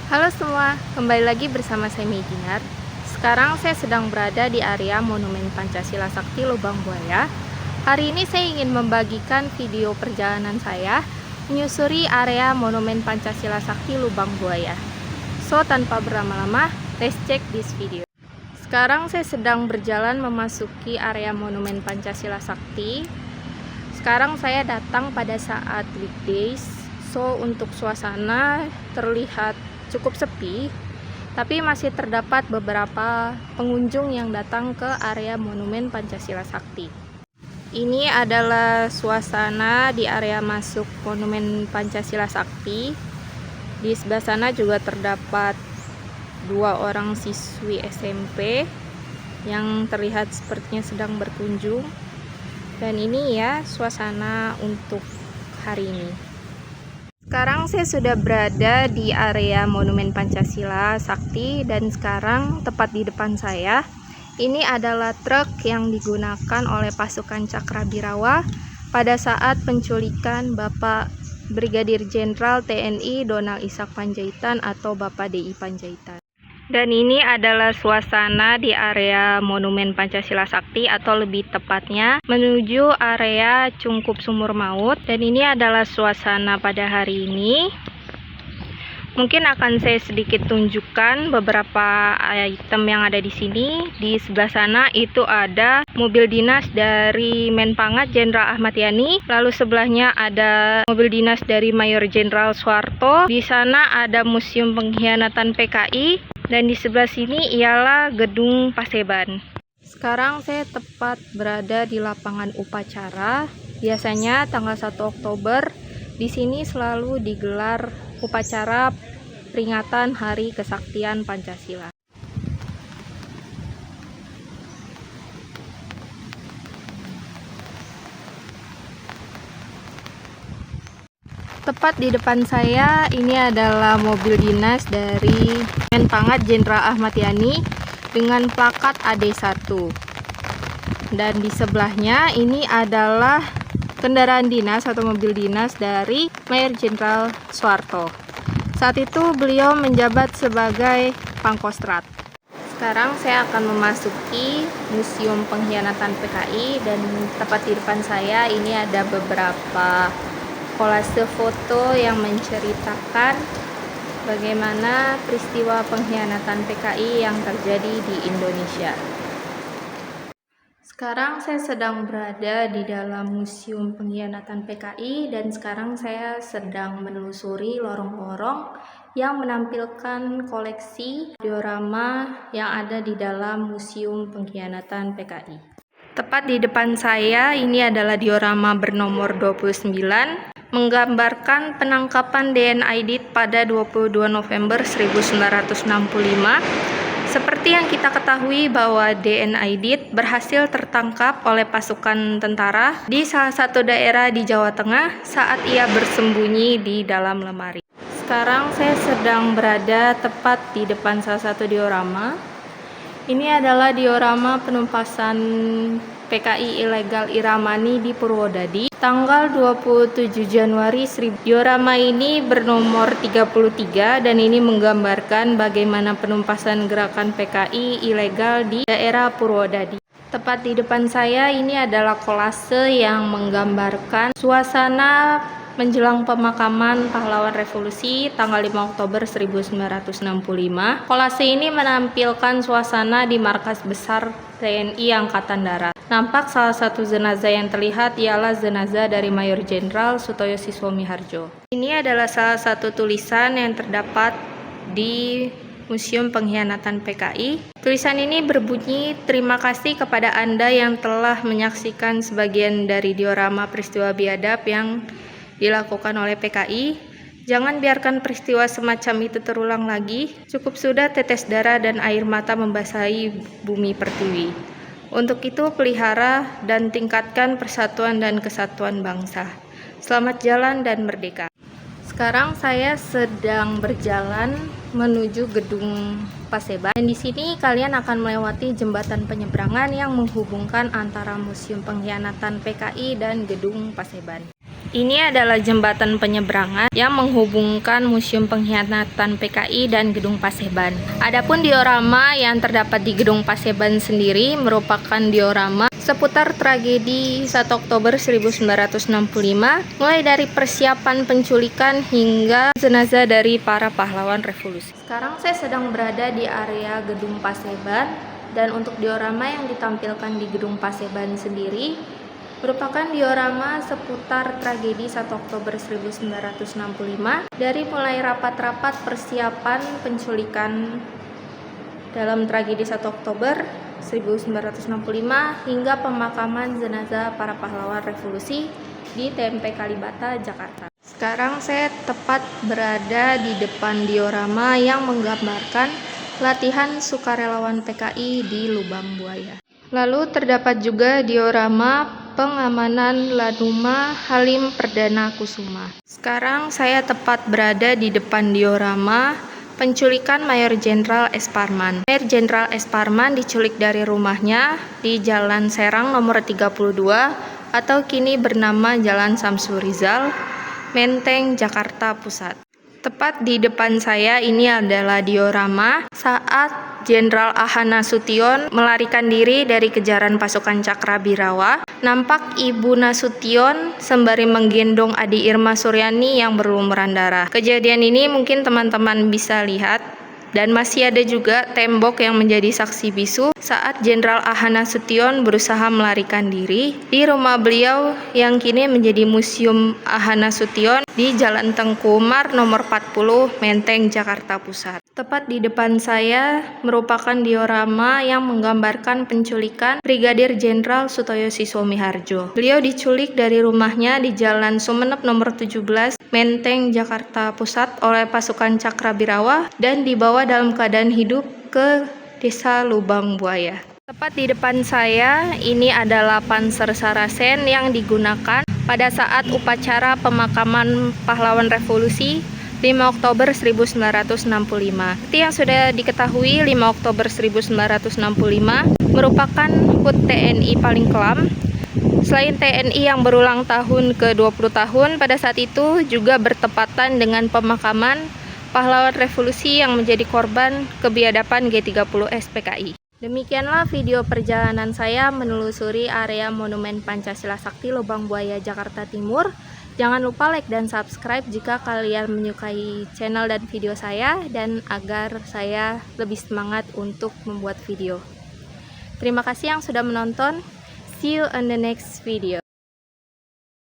Halo semua, kembali lagi bersama saya Medinar. Sekarang saya sedang berada di area Monumen Pancasila Sakti Lubang Buaya. Hari ini saya ingin membagikan video perjalanan saya menyusuri area Monumen Pancasila Sakti Lubang Buaya. So, tanpa berlama-lama, let's check this video. Sekarang saya sedang berjalan memasuki area Monumen Pancasila Sakti. Sekarang saya datang pada saat weekdays. So, untuk suasana terlihat cukup sepi, tapi masih terdapat beberapa pengunjung yang datang ke area Monumen Pancasila Sakti. Ini adalah suasana di area masuk Monumen Pancasila Sakti. Di sebelah sana juga terdapat 2 orang siswi SMP yang terlihat sepertinya sedang berkunjung. Dan ini ya suasana untuk hari ini. Sekarang saya sudah berada di area Monumen Pancasila Sakti dan sekarang tepat di depan saya ini adalah truk yang digunakan oleh pasukan Cakrabirawa pada saat penculikan Bapak Brigadir Jenderal TNI Donald Ishak Pandjaitan atau Bapak DI Pandjaitan. Dan ini adalah suasana di area Monumen Pancasila Sakti atau lebih tepatnya menuju area Cungkup Sumur Maut. Dan ini adalah suasana pada hari ini. Mungkin akan saya sedikit tunjukkan beberapa item yang ada di sini. Di sebelah sana itu ada mobil dinas dari Menpangat Jenderal Ahmad Yani. Lalu sebelahnya ada mobil dinas dari Mayor Jenderal Soeharto. Di sana ada Museum Pengkhianatan PKI. Dan di sebelah sini ialah Gedung Paseban. Sekarang saya tepat berada di lapangan upacara. Biasanya tanggal 1 Oktober di sini selalu digelar upacara peringatan Hari Kesaktian Pancasila. Tepat di depan saya ini adalah mobil dinas dari Menpangat Jenderal Ahmad Yani dengan plakat AD1. Dan di sebelahnya ini adalah kendaraan dinas atau mobil dinas dari Mayor Jenderal Soeharto. Saat itu beliau menjabat sebagai Pangkostrat. Sekarang saya akan memasuki Museum Pengkhianatan PKI dan tepat di depan saya ini ada beberapa kolase foto yang menceritakan bagaimana peristiwa pengkhianatan PKI yang terjadi di Indonesia. Sekarang saya sedang berada di dalam Museum Pengkhianatan PKI dan sekarang saya sedang menelusuri lorong-lorong yang menampilkan koleksi diorama yang ada di dalam Museum Pengkhianatan PKI. Tepat di depan saya ini adalah diorama bernomor 29 menggambarkan penangkapan DN Aidit pada 22 November 1965. Seperti yang kita ketahui bahwa DN Aidit berhasil tertangkap oleh pasukan tentara di salah satu daerah di Jawa Tengah saat ia bersembunyi di dalam lemari. Sekarang saya sedang berada tepat di depan salah satu diorama. Ini adalah diorama penumpasan PKI ilegal Iramani di Purwodadi tanggal 27 Januari 1000. Diorama ini bernomor 33 dan ini menggambarkan bagaimana penumpasan gerakan PKI ilegal di daerah Purwodadi. Tepat di depan saya ini adalah kolase yang menggambarkan suasana menjelang pemakaman pahlawan revolusi tanggal 5 Oktober 1965. Kolase ini menampilkan suasana di markas besar TNI Angkatan Darat. Nampak salah satu jenazah yang terlihat ialah jenazah dari Mayor Jenderal Sutoyo Siswomiharjo. Ini adalah salah satu tulisan yang terdapat di Museum Pengkhianatan PKI. Tulisan ini berbunyi, "Terima kasih kepada Anda yang telah menyaksikan sebagian dari diorama peristiwa biadab yang dilakukan oleh PKI. Jangan biarkan peristiwa semacam itu terulang lagi. Cukup sudah tetes darah dan air mata membasahi bumi pertiwi. Untuk itu pelihara dan tingkatkan persatuan dan kesatuan bangsa. Selamat jalan dan merdeka." Sekarang saya sedang berjalan menuju Gedung Paseban. Dan di sini kalian akan melewati jembatan penyeberangan yang menghubungkan antara Museum Pengkhianatan PKI dan Gedung Paseban. Ini adalah jembatan penyeberangan yang menghubungkan Museum Pengkhianatan PKI dan Gedung Paseban. Adapun diorama yang terdapat di Gedung Paseban sendiri merupakan diorama seputar tragedi 1 Oktober 1965, mulai dari persiapan penculikan hingga jenazah dari para pahlawan revolusi. Sekarang saya sedang berada di area Gedung Paseban, dan untuk diorama yang ditampilkan di Gedung Paseban sendiri merupakan diorama seputar tragedi 1 Oktober 1965, dari mulai rapat-rapat persiapan penculikan dalam tragedi 1 Oktober 1965 hingga pemakaman jenazah para pahlawan revolusi di TMP Kalibata, Jakarta. Sekarang saya tepat berada di depan diorama yang menggambarkan latihan sukarelawan PKI di Lubang Buaya. Lalu terdapat juga diorama pengamanan Lanuma Halim Perdana Kusuma. Sekarang saya tepat berada di depan diorama penculikan Mayor Jenderal S. Parman. Mayor Jenderal S. Parman diculik dari rumahnya di Jalan Serang nomor 32 atau kini bernama Jalan Samsul Rizal, Menteng, Jakarta Pusat. Tepat di depan saya ini adalah diorama saat Jenderal Ahana Nasution melarikan diri dari kejaran pasukan Cakrabirawa. Nampak Ibu Nasution sembari menggendong Adi Irma Suryani yang berlumuran darah. Kejadian ini mungkin teman-teman bisa lihat, dan masih ada juga tembok yang menjadi saksi bisu saat Jenderal Ahana Nasution berusaha melarikan diri di rumah beliau yang kini menjadi Museum Ahana Nasution di Jalan Tengku Umar nomor 40, Menteng, Jakarta Pusat. Tepat di depan saya merupakan diorama yang menggambarkan penculikan Brigadir Jenderal Sutoyo Siswomiharjo. Beliau diculik dari rumahnya di Jalan Sumenep nomor 17, Menteng, Jakarta Pusat oleh pasukan Cakrabirawa dan dibawa dalam keadaan hidup ke Desa Lubang Buaya. Tepat di depan saya ini adalah Panzer Sarasen yang digunakan pada saat upacara pemakaman pahlawan revolusi 5 Oktober 1965. Seperti yang sudah diketahui, 5 Oktober 1965 merupakan HUT TNI paling kelam. Selain TNI yang berulang tahun ke-20 tahun, pada saat itu juga bertepatan dengan pemakaman pahlawan revolusi yang menjadi korban kebiadaban G30S PKI. Demikianlah video perjalanan saya menelusuri area Monumen Pancasila Sakti Lubang Buaya, Jakarta Timur. Jangan lupa like dan subscribe jika kalian menyukai channel dan video saya, dan agar saya lebih semangat untuk membuat video. Terima kasih yang sudah menonton. See you on the next video.